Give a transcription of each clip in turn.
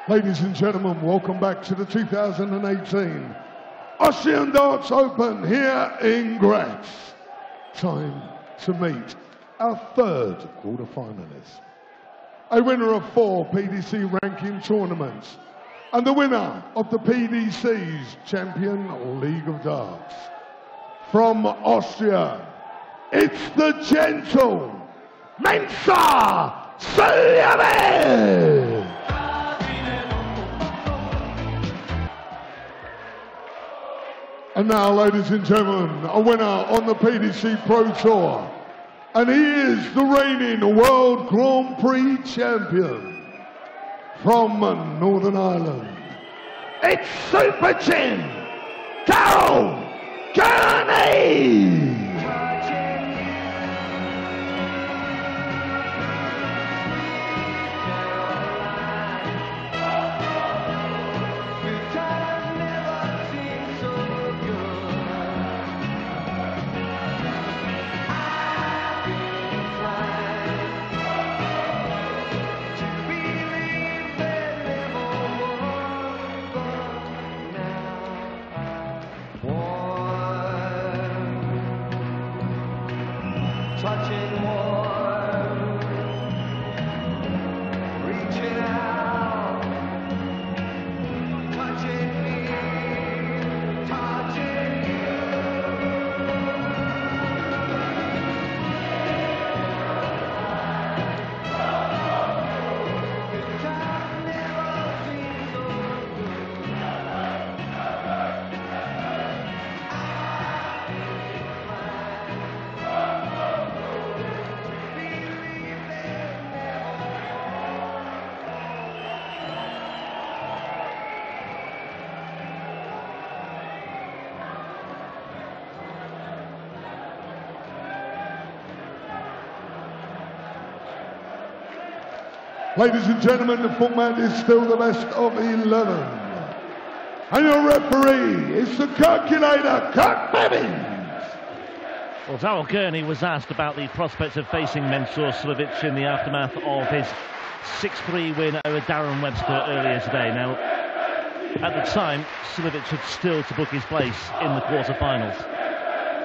Ladies and gentlemen, welcome back to the 2018 Austrian Darts Open here in Graz. Time to meet our third quarter-finalist. A winner of 4 PDC ranking tournaments and the winner of the PDC's Champion League of Darts. From Austria, it's the gentle Suljovic! And now, ladies and gentlemen, a winner on the PDC Pro Tour. And he is the reigning World Grand Prix champion from Northern Ireland. It's Super Chin, Gurney! Touching warm, reaching out, touching me, touching you. Time never seemed so Ladies and gentlemen, the format is still the best of 11. And your referee is the calculator, Kirk Bevins. Well, Daryl Gurney was asked about the prospects of facing Mensur Suljovic in the aftermath of his 6-3 win over Darren Webster earlier today. Now, at the time, Suljovic had still to book his place in the quarter-finals.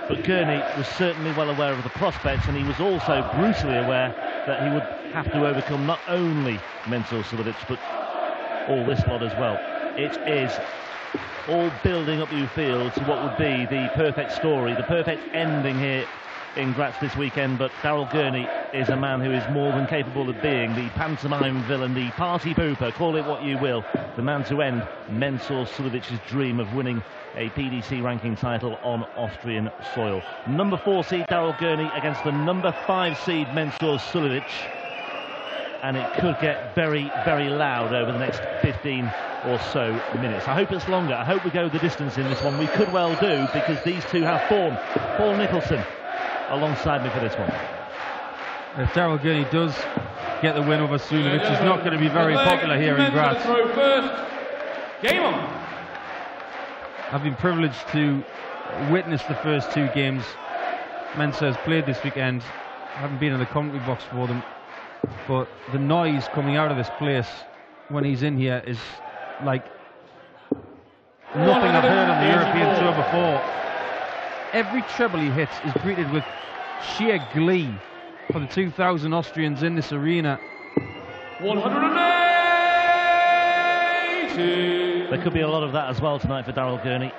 But Gurney was certainly well aware of the prospects, and he was also brutally aware that he would have to overcome not only Mensur Suljovic, but all this lot as well. It is all building up, you feel, to what would be the perfect story, the perfect ending here in Graz this weekend. But Daryl Gurney is a man who is more than capable of being the pantomime villain, the party pooper, call it what you will, the man to end Mensur Suljovic's dream of winning a PDC ranking title on Austrian soil. Number 4 seed Daryl Gurney against the number 5 seed Mensur Suljovic. And it could get very, very loud over the next 15 or so minutes. I hope it's longer. I hope we go the distance in this one. We could well do, because these two have form. Paul Nicholson alongside me for this one. If Daryl Gurney does get the win over Suljovic, he's not going to be very popular here in Graz. Game on. I've been privileged to witness the first 2 games Mensur has played this weekend. I haven't been in the commentary box for them, but the noise coming out of this place when he's in here is like nothing I've heard on the European Tour before. Every treble he hits is greeted with sheer glee for the 2,000 Austrians in this arena. 180. There could be a lot of that as well tonight for Daryl Gurney.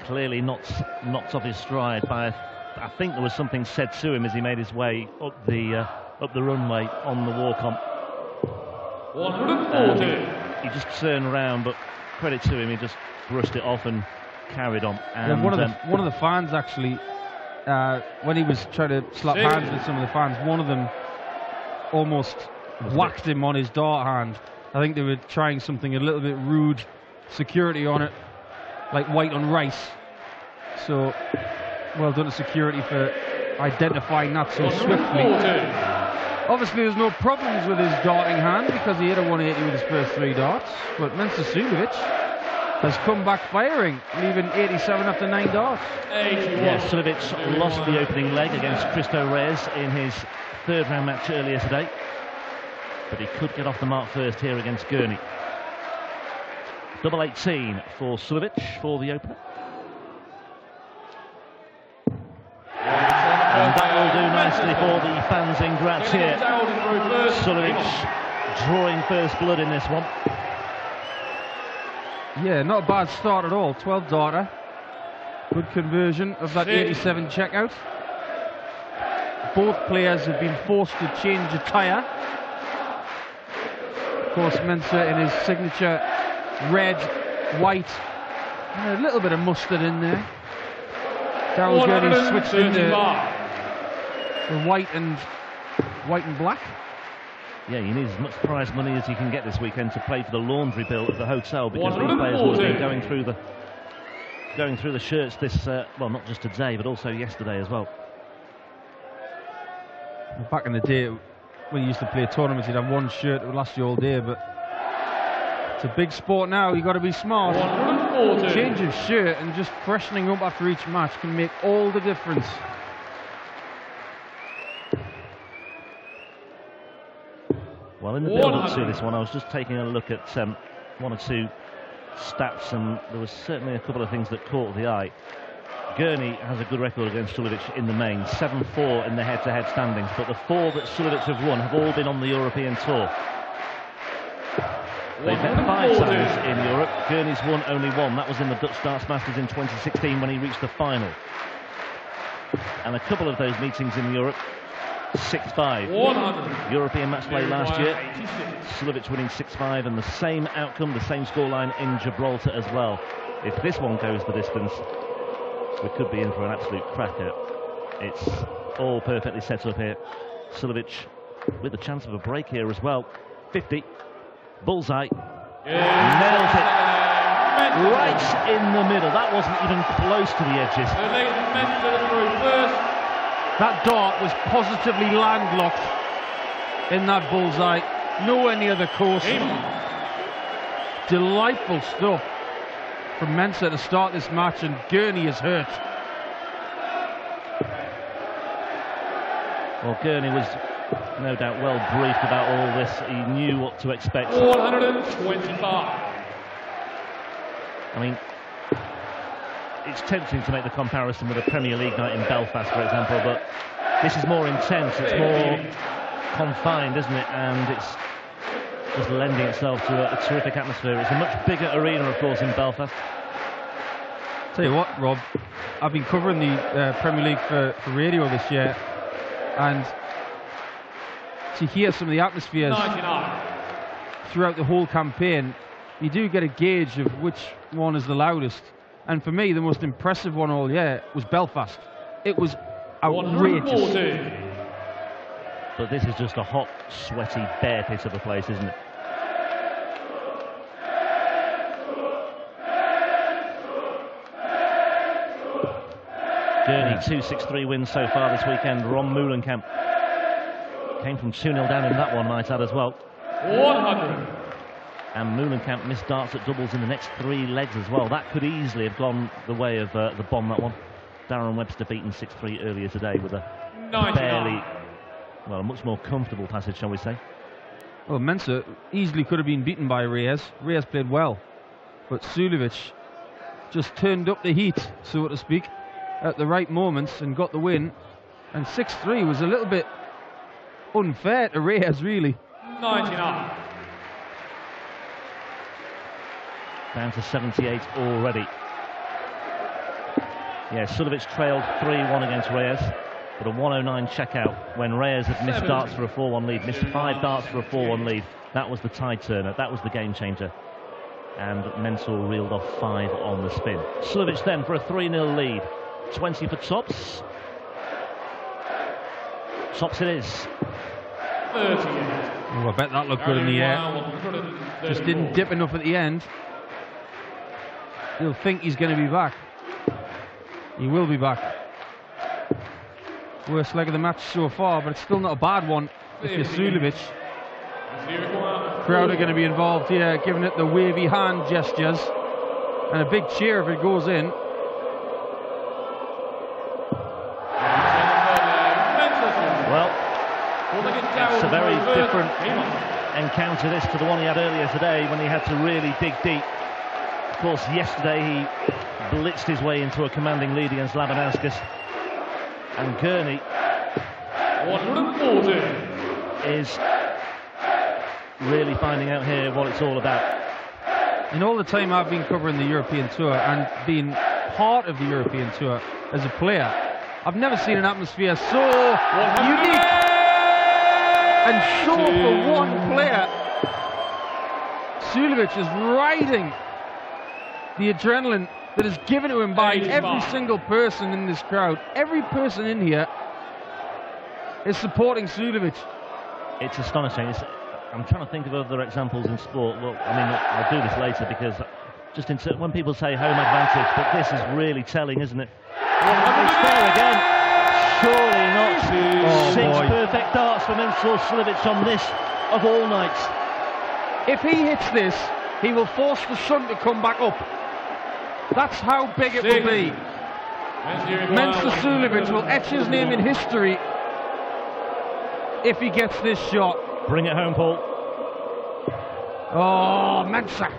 Clearly knocked off his stride by, I think there was something said to him as he made his way up the runway on the walk-on. 140. He just turned around, but credit to him, he just brushed it off and carried on. And one of the fans actually, when he was trying to slap hands with some of the fans, one of them almost whacked him on his dart hand. I think they were trying something a little bit rude, security on it, like white on rice. So, well done to security for identifying that so swiftly. Obviously, there's no problems with his darting hand because he hit a 180 with his first 3 darts. But Mensur Suljovic has come back firing, leaving 87 after 9 darts. Yeah, Suljovic lost the opening leg against Cristo Reyes in his third round match earlier today, but he could get off the mark first here against Gurney. Double 18 for Suljovic for the opener. And that will do nicely for the fans in Graz here. Suljovic drawing first blood in this one. Yeah, not a bad start at all. 12 darter. Good conversion of that 87 checkout. Both players have been forced to change a tyre. Of course, Mensah in his signature red, white, and a little bit of mustard in there. Darryl Gurney switched into the white and black. Yeah, you need as much prize money as you can get this weekend to pay for the laundry bill at the hotel, because these players will have been going through the shirts this well, not just today but also yesterday as well. Back in the day when you used to play tournaments, you'd have one shirt that would last you all day, but it's a big sport now. You've got to be smart. Changing shirt and just freshening up after each match can make all the difference. Well, in the build-up to this one, I was just taking a look at one or two stats, and there was certainly a couple of things that caught the eye. Gurney has a good record against Suljovic in the main, 7-4 in the head-to-head standings, but the 4 that Suljovic have won have all been on the European tour. They've met 5 times in Europe. Gurney's won only 1. That was in the Dutch Darts Masters in 2016 when he reached the final. And a couple of those meetings in Europe, 6-5. European match play last year, Suljovic winning 6-5, and the same outcome, the same scoreline in Gibraltar as well. If this one goes the distance, we could be in for an absolute cracker. It's all perfectly set up here. Suljovic with the chance of a break here as well. 50, bullseye, nails it right in the middle. That wasn't even close to the edges. That dart was positively landlocked in that bullseye, nowhere near the course. Delightful stuff from Mensah to start this match, and Gurney is hurt. Well, Gurney was no doubt well briefed about all this. He knew what to expect. 125. I mean, it's tempting to make the comparison with a Premier League night in Belfast, for example, but this is more intense, it's more confined, isn't it? And it's just lending itself to a terrific atmosphere. It's a much bigger arena, of course, in Belfast. Tell you what, Rob, I've been covering the Premier League for radio this year, and to hear some of the atmospheres 99. throughout the whole campaign, you do get a gauge of which one is the loudest. And for me, the most impressive one all year was Belfast. It was outrageous. 140. But this is just a hot, sweaty bear pit of a place, isn't it? Gurney, 2-6-3 wins so far this weekend. Ron Moulenkamp came from 2-0 down in that one, might add as well. 100. And Moulenkamp missed darts at doubles in the next 3 legs as well. That could easily have gone the way of the bomb, that one. Darren Webster beaten 6-3 earlier today with a 99. barely, well, a much more comfortable passage, shall we say. Well, Mensah easily could have been beaten by Reyes. Reyes played well, but Suljovic just turned up the heat, so to speak, at the right moments and got the win. And 6-3 was a little bit unfair to Reyes, really. 99. Down to 78 already. Yeah, Suljovic trailed 3-1 against Reyes, but a 109 checkout when Reyes had missed darts for a 4-1 lead, missed 5 darts for a 4-1 lead. That was the tide turner, that was the game changer. And Mensah reeled off 5 on the spin. Suljovic then for a 3-0 lead. 20 for tops. Tops it is. 30. Oh, I bet that looked good in the air. Just didn't dip enough at the end. He'll think he's going to be back. He will be back. Worst leg of the match so far, but it's still not a bad one if you're Suljovic. Crowd are going to be involved here, giving it the wavy hand gestures. And a big cheer if it goes in. Well, it's a very different encounter this to the one he had earlier today when he had to really dig deep. Of course, yesterday he blitzed his way into a commanding lead against Labanauskas. And Gurney 140. is really finding out here what it's all about. In all the time I've been covering the European Tour and being part of the European Tour as a player, I've never seen an atmosphere so unique and so for one player. Suljovic is riding the adrenaline that is given to him by every single person in this crowd. Every person in here is supporting Suljovic. It's astonishing. I'm trying to think of other examples in sport. Well, I mean, I'll do this later because just when people say home advantage, but this is really telling, isn't it? It's there again. Surely not. Six perfect darts for Mensur Suljovic on this of all nights. If he hits this, he will force the sun to come back up. That's how big it will be. Mensur Suljovic will etch his name in history if he gets this shot. Bring it home, Paul. Oh, Mensur.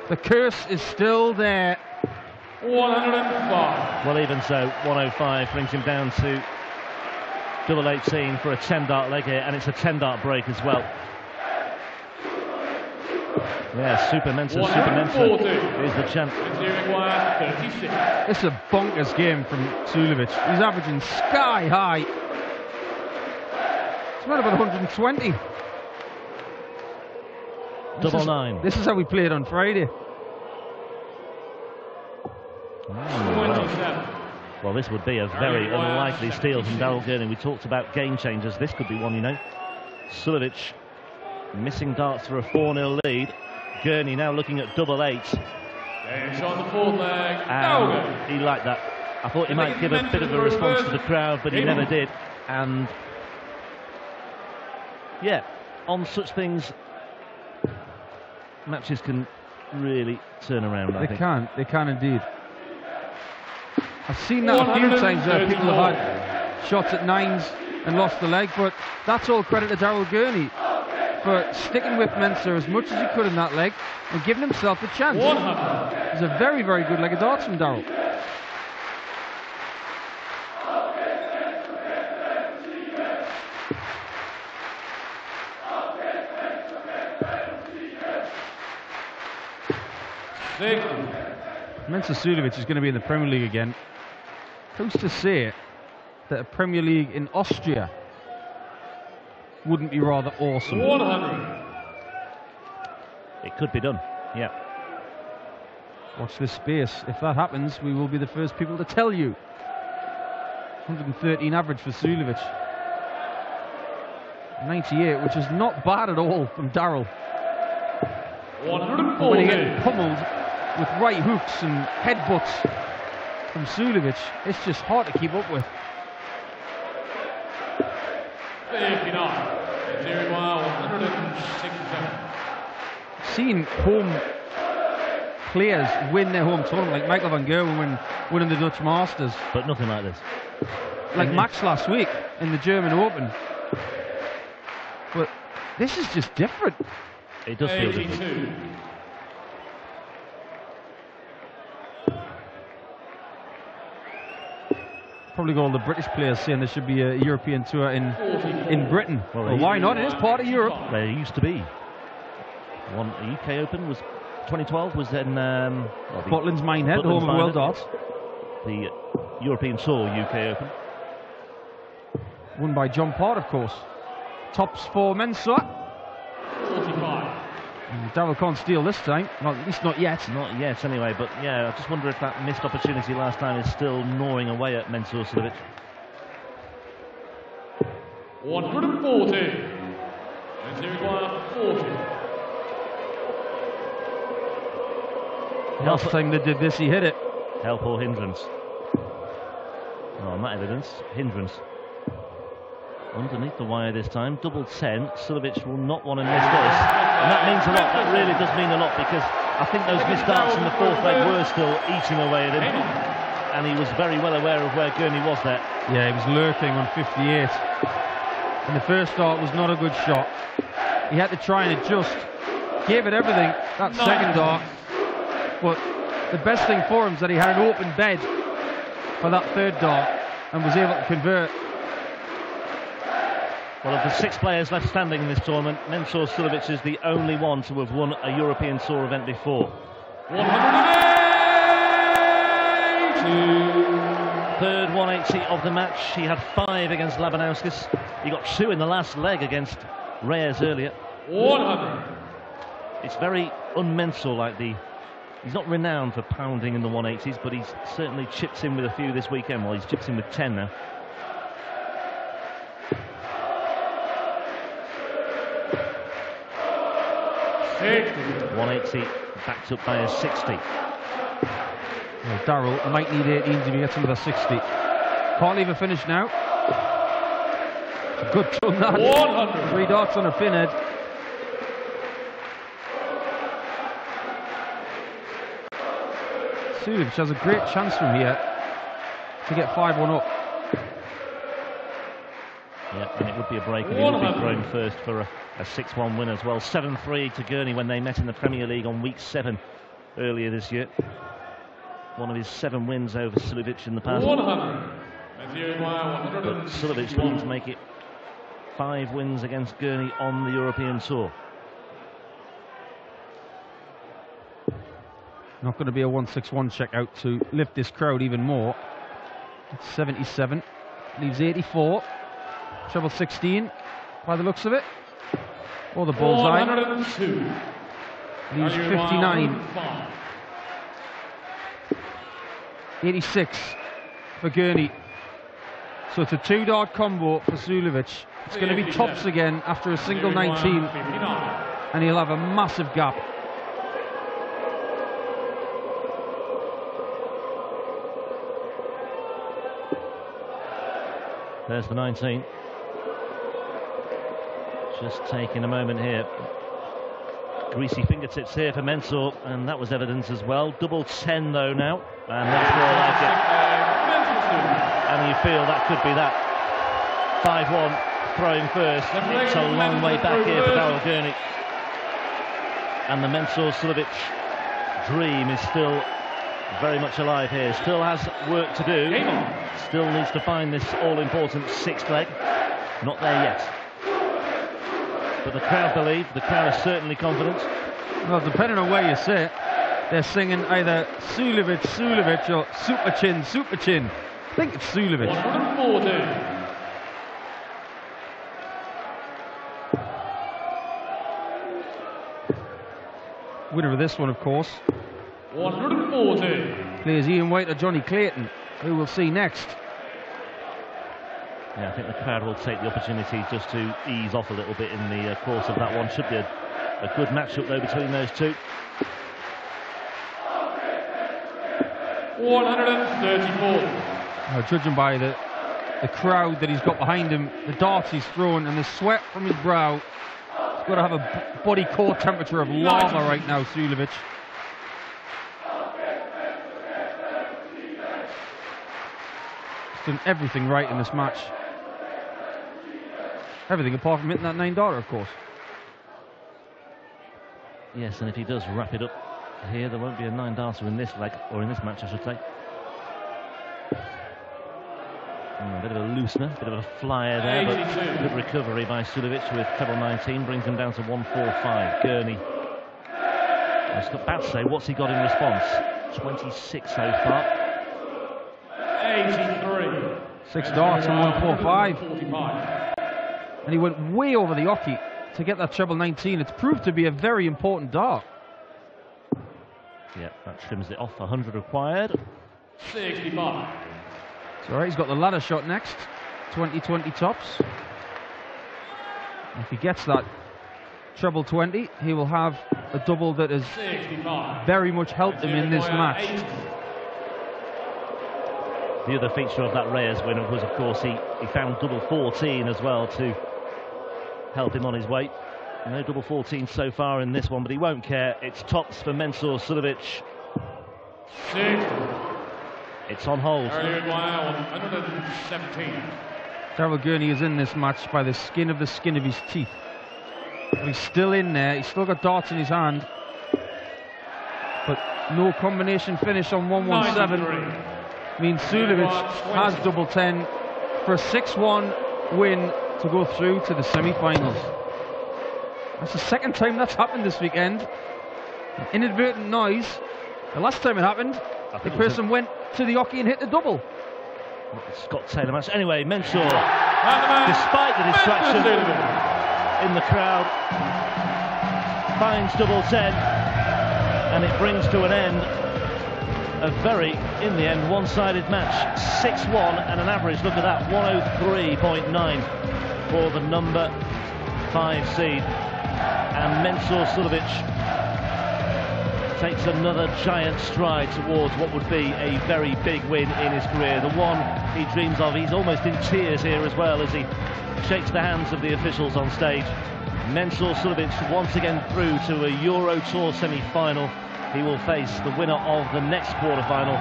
The curse is still there. 105. Well, even so, 105 brings him down to double 18 for a 10-dart leg here, and it's a 10-dart break as well. Yeah, Super Mensur is the champ. 36. It's a bonkers game from Suljovic. He's averaging sky high. It's around about 120. Double 9. This is how we played on Friday. Well, this would be a very unlikely steal from Daryl Gurney. We talked about game changers. This could be one, you know. Suljovic missing darts for a 4-0 lead. Gurney now looking at double 8. It's on the fourth leg. And he liked that. I thought he might give a bit of a response to the crowd, but he never did. And yeah, on such things, matches can really turn around. I think They can indeed. I've seen that a few times where people have had shots at 9s and lost the leg, but that's all credit to Daryl Gurney for sticking with Mensur as much as he could in that leg and giving himself a chance. It's a very, very good leg of darts from Daryl. Mensur Suljovic is going to be in the Premier League again. Who's to say that a Premier League in Austria wouldn't be rather awesome? 100. It could be done, yeah. Watch this space. If that happens, we will be the first people to tell you. 113 average for Suljovic. 98, which is not bad at all from Daryl. 140. When he gets pummeled with right hooks and headbutts from Suljovic, it's just hard to keep up with. 59. 167. Seen home players win their home tournament, like Michael van Gerwen winning the Dutch Masters. But nothing like this. Like Max last week in the German Open. But this is just different. It does feel different. 82. Probably got all the British players saying there should be a European tour in Britain. Well, why not? It is part of Europe. There used to be. One UK Open was 2012 was then Butlin's Minehead, the home of World Darts. The European Tour UK Open. Won by John Part, of course. Tops for Mensur. 45. Daryl can't steal this time. Well, at least not yet. Not yet, anyway. But yeah, I just wonder if that missed opportunity last time is still gnawing away at Mensur Suljovic. 140. And here we go, 40. Last time they did this, he hit it. Help or hindrance? Oh, not evidence. Hindrance. Underneath the wire this time. Double 10. Suljovic will not want to miss this. And that means a lot. That really does mean a lot because I think those missed darts in the fourth leg were still eating away at him, and he was very well aware of where Gurney was there. Yeah, he was lurking on 58. And the first dart was not a good shot. He had to try and adjust. Gave it everything, that second dart. But the best thing for him is that he had an open bed for that third dart and was able to convert. Well, of the 6 players left standing in this tournament, Mensur Suljovic is the only one to have won a European Tour event before. 180! Third 180 of the match. He had 5 against Labanauskas. He got 2 in the last leg against Reyes earlier. 100. It's very un-Mensur-like. He's not renowned for pounding in the 180s, but he's certainly chipped in with a few this weekend. Well, he's chipped in with 10 now. Sixty. 180 backed up by a 60. Well, Darrell might need 18s if he gets another 60. Can't leave a finish now. Good run that. 100. 3 darts on a fin head. Suljovic has a great chance from here to get 5-1 up. Yeah, and it would be a break, and he would be thrown first for a 6-1 win as well. 7-3 to Gurney when they met in the Premier League on week 7 earlier this year. One of his 7 wins over Suljovic in the past. 100. But Suljovic looking to make it 5 wins against Gurney on the European Tour. Not going to be a 161 check out to lift this crowd even more. It's 77. Leaves 84. Treble 16 by the looks of it. Or the bullseye. 102. Leaves 59. 86 for Gurney. So it's a 2-dart combo for Suljovic. It's going to be tops again after a single 19. And he'll have a massive gap. There's the 19. Just taking a moment here. Greasy fingertips here for Mensur, and that was evidence as well. Double 10 though now, and that's more like it. And you feel that could be that. 5-1, throwing first. It's a long way back here for Darrell Gurney. And the Mensur Suljovic dream is still very much alive here. Still has work to do. Still needs to find this all-important 6th leg. Not there yet. But the crowd believe, the crowd are certainly confident. Well, depending on where you sit, they're singing either Suljovic, Suljovic, or Super Chin, Super Chin. I think it's Suljovic. 140. Winner of this one, of course, 140. plays Ian White or Johnny Clayton, who we'll see next. Yeah, I think the crowd will take the opportunity just to ease off a little bit in the course of that one. Should be a good matchup though between those two. 134. Now, judging by the crowd that he's got behind him, the darts he's thrown, and the sweat from his brow, he's got to have a body core temperature of lava right now, Suljovic. He's done everything right in this match. Everything apart from hitting that 9-darter, of course. Yes, and if he does wrap it up here, there won't be a 9-darter in this leg, or in this match, I should say. A bit of a loosener, a bit of a flyer there, but good recovery by Suljovic with treble 19, brings him down to 145. Gurney, I was about to say, what's he got in response? 26 so far. 83. 6 darts and 145. And he went way over the hockey to get that treble 19. It's proved to be a very important dart. Yeah, that trims it off. 100 required. 65. It's all right, he's got the ladder shot next. 20-20 tops. If he gets that treble 20, he will have a double that has 65. very much helped him in this match. The other feature of that Reyes win was, of course, he found double 14 as well to help him on his way. No double 14 so far in this one, but he won't care. It's tops for Mensur Suljovic. 6. It's on hold. Earlier in 117. Daryl Gurney is in this match by the skin of his teeth. But he's still in there. He's still got darts in his hand. But no combination finish on 117 means Suljovic has double 10 for a 6-1 win to go through to the semi-finals. That's the second time that's happened this weekend. An inadvertent noise. The last time it happened, the person went to the hockey and hit the double. Scott Taylor match. Anyway, Mensur, despite the distraction in the crowd, finds double 10, and it brings to an end a very, in the end, one-sided match. 6-1 and an average, look at that, 103.9 for the number 5 seed. And Mensur Suljovic takes another giant stride towards what would be a very big win in his career. The one he dreams of. He's almost in tears here as well as he shakes the hands of the officials on stage. Mensur Suljovic once again through to a Euro Tour semi-final. He will face the winner of the next quarter-final,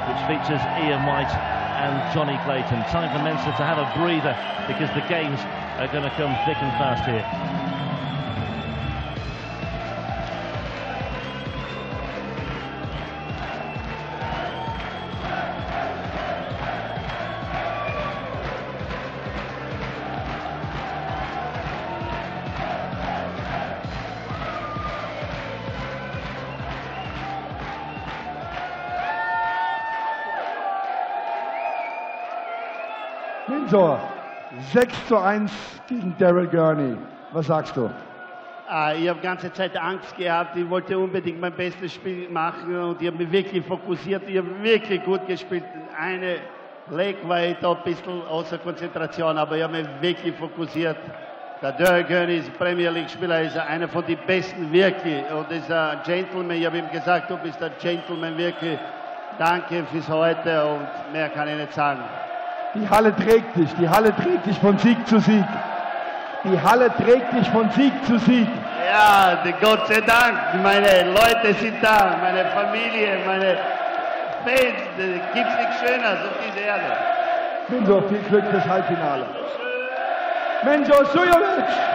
which features Ian White and Johnny Clayton. Time for Mensur to have a breather because the games are going to come thick and fast here. Mensur, 6:1 gegen Daryl Gurney. Was sagst du? Ich habe die ganze Zeit Angst gehabt. Ich wollte unbedingt mein bestes Spiel machen und ich habe mich wirklich fokussiert. Ich habe wirklich gut gespielt. Eine Leg war ich da ein bisschen außer Konzentration, aber ich habe mich wirklich fokussiert. Der Daryl Gurney ist Premier League-Spieler, ist einer von den Besten wirklich und ist ein Gentleman. Ich habe ihm gesagt, du bist ein Gentleman wirklich. Danke fürs Heute und mehr kann ich nicht sagen. Die Halle trägt dich von Sieg zu Sieg. Die Halle trägt dich von Sieg zu Sieg. Ja, Gott sei Dank, meine Leute sind da, meine Familie, meine Fans, gibt's nichts Schöneres auf dieser Erde. Mensur, viel Glück fürs Halbfinale. Mensur Suljovic!